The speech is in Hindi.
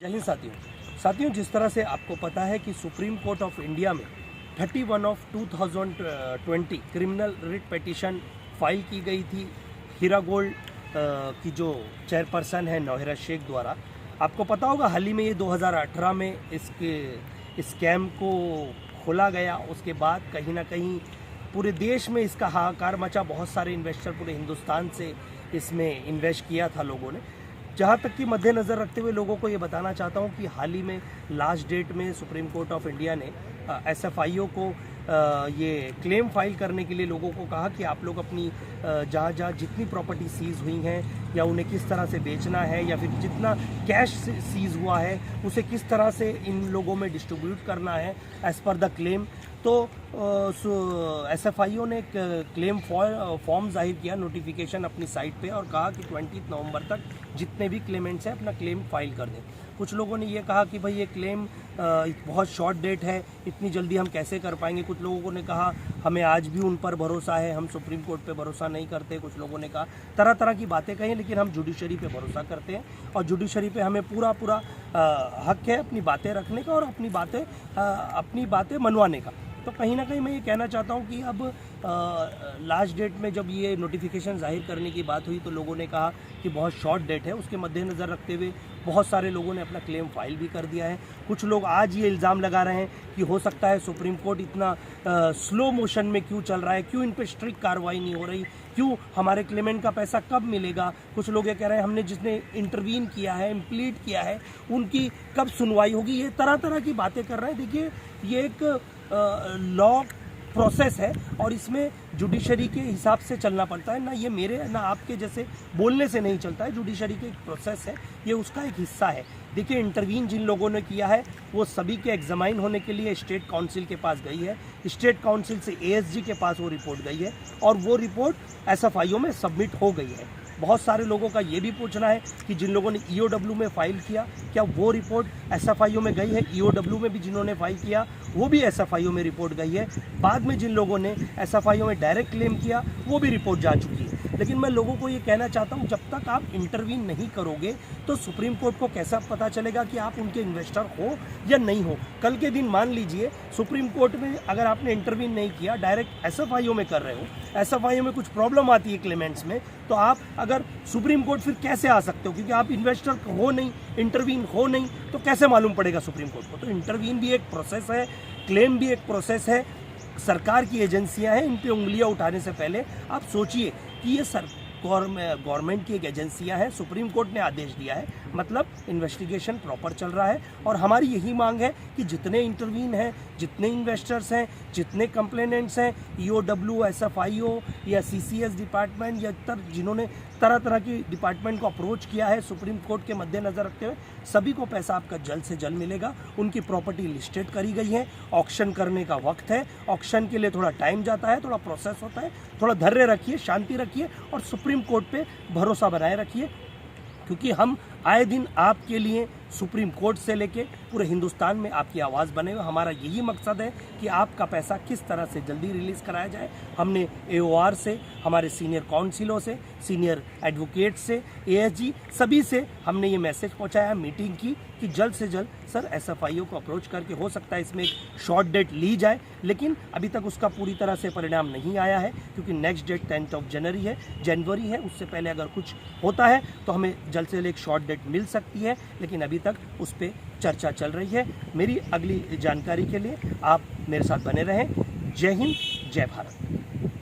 जय हिंद साथियों, जिस तरह से आपको पता है कि सुप्रीम कोर्ट ऑफ इंडिया में 31 of 2020 criminal writ petition file की गई थी हीरा गोल्ड की जो चेयरपर्सन है नौहिरा शेख द्वारा। आपको पता होगा हाल ही में ये 2018 में इसके स्कैम को खोला गया। उसके बाद कहीं ना कहीं पूरे देश में इसका हाहाकार मचा। बहुत सारे इन्वेस्टर पूरे हिंदुस्तान से इसमें इन्वेस्ट किया था लोगों ने। जहाँ तक कि मद्देनज़र रखते हुए लोगों को ये बताना चाहता हूँ कि हाल ही में लास्ट डेट में सुप्रीम कोर्ट ऑफ इंडिया ने एसएफआईओ को ये क्लेम फाइल करने के लिए लोगों को कहा कि आप लोग अपनी जहाँ जितनी प्रॉपर्टी सीज हुई हैं या उन्हें किस तरह से बेचना है या फिर जितना कैश सीज हुआ है उसे किस तरह से इन लोगों में डिस्ट्रीब्यूट करना है एज़ पर द क्लेम। तो एसएफआईओ ने क्लेम फॉर्म जाहिर किया नोटिफिकेशन अपनी साइट पे और कहा कि 20 नवंबर तक जितने भी क्लेमेंट्स हैं अपना क्लेम फाइल कर दें। कुछ लोगों ने ये कहा कि भाई ये क्लेम बहुत शॉर्ट डेट है, इतनी जल्दी हम कैसे कर पाएंगे। कुछ लोगों ने कहा हमें आज भी उन पर भरोसा है, हम सुप्रीम कोर्ट पे भरोसा नहीं करते। कुछ लोगों ने कहा तरह तरह की बातें कही, लेकिन हम जुडिशरी पे भरोसा करते हैं और जुडिशरी पे हमें पूरा हक है अपनी बातें रखने का और अपनी बातें मनवाने का। तो कहीं ना कहीं मैं ये कहना चाहता हूँ कि अब लास्ट डेट में जब ये नोटिफिकेशन जाहिर करने की बात हुई तो लोगों ने कहा कि बहुत शॉर्ट डेट है। उसके मद्देनज़र रखते हुए बहुत सारे लोगों ने अपना क्लेम फाइल भी कर दिया है। कुछ लोग आज ये इल्ज़ाम लगा रहे हैं कि हो सकता है सुप्रीम कोर्ट इतना स्लो मोशन में क्यों चल रहा है, क्यों इन पर स्ट्रिक्ट कार्रवाई नहीं हो रही, क्यों हमारे क्लेमेंट का पैसा कब मिलेगा। कुछ लोग ये कह रहे हैं हमने जिसने इंटरवीन किया है, इम्प्लीट किया है, उनकी कब सुनवाई होगी। ये तरह तरह की बातें कर रहे हैं। देखिए ये एक लॉ प्रोसेस है और इसमें जुडिशरी के हिसाब से चलना पड़ता है। ना ये मेरे ना आपके जैसे बोलने से नहीं चलता है। जुडिशरी के एक प्रोसेस है, ये उसका एक हिस्सा है। देखिए इंटरवीन जिन लोगों ने किया है वो सभी के एग्जामाइन होने के लिए स्टेट काउंसिल के पास गई है। स्टेट काउंसिल से एएसजी के पास वो रिपोर्ट गई है और वो रिपोर्ट एसएफआईओ में सबमिट हो गई है। बहुत सारे लोगों का ये भी पूछना है कि जिन लोगों ने ईओडब्ल्यू में फाइल किया क्या वो रिपोर्ट एसएफआईओ में गई है। ईओडब्ल्यू में भी जिन्होंने फाइल किया वो भी एसएफआईओ में रिपोर्ट गई है। बाद में जिन लोगों ने एसएफआईओ में डायरेक्ट क्लेम किया वो भी रिपोर्ट जा चुकी है। लेकिन मैं लोगों को ये कहना चाहता हूँ जब तक आप इंटरवीन नहीं करोगे तो सुप्रीम कोर्ट को कैसा पता चलेगा कि आप उनके इन्वेस्टर हो या नहीं हो। कल के दिन मान लीजिए सुप्रीम कोर्ट में अगर आपने इंटरवीन नहीं किया, डायरेक्ट एसएफआईओ में कर रहे हो, एसएफआईओ में कुछ प्रॉब्लम आती है क्लेमेंट्स में, तो आप अगर सुप्रीम कोर्ट फिर कैसे आ सकते हो, क्योंकि आप इन्वेस्टर हो नहीं, इंटरवीन हो नहीं, तो कैसे मालूम पड़ेगा सुप्रीम कोर्ट को। तो इंटरवीन भी एक प्रोसेस है, क्लेम भी एक प्रोसेस है। सरकार की एजेंसियां हैं, इन पे उंगलियां उठाने से पहले आप सोचिए कि ये गवर्नमेंट की एक एजेंसियां हैं। सुप्रीम कोर्ट ने आदेश दिया है, मतलब इन्वेस्टिगेशन प्रॉपर चल रहा है। और हमारी यही मांग है कि जितने इंटरवीन हैं, जितने इन्वेस्टर्स हैं, जितने कंप्लेनेंट्स हैं, ईओडब्ल्यू, एसएफआईओ या सीसीएस डिपार्टमेंट या जिन्होंने तरह तरह की डिपार्टमेंट को अप्रोच किया है सुप्रीम कोर्ट के मद्देनज़र रखते हुए, सभी को पैसा आपका जल्द से जल्द मिलेगा। उनकी प्रॉपर्टी लिस्टेड करी गई है, ऑक्शन करने का वक्त है। ऑक्शन के लिए थोड़ा टाइम जाता है, थोड़ा प्रोसेस होता है। थोड़ा धैर्य रखिए, शांति रखिए और सुप्रीम कोर्ट पे भरोसा बनाए रखिए, क्योंकि हम आए दिन आपके लिए सुप्रीम कोर्ट से लेके पूरे हिंदुस्तान में आपकी आवाज़ बने हुए। हमारा यही मकसद है कि आपका पैसा किस तरह से जल्दी रिलीज़ कराया जाए। हमने एओआर से, हमारे सीनियर काउंसिलों से, सीनियर एडवोकेट से, एएसजी सभी से हमने ये मैसेज पहुंचाया, मीटिंग की कि जल्द से जल्द सर एसएफआईओ को अप्रोच करके हो सकता है इसमें एक शॉर्ट डेट ली जाए। लेकिन अभी तक उसका पूरी तरह से परिणाम नहीं आया है, क्योंकि नेक्स्ट डेट 10 जनवरी है। उससे पहले अगर कुछ होता है तो हमें जल्द से जल्द एक शॉर्ट डेट मिल सकती है, लेकिन अभी तक उस पर चर्चा चल रही है। मेरी अगली जानकारी के लिए आप मेरे साथ बने रहें। जय हिंद, जय भारत।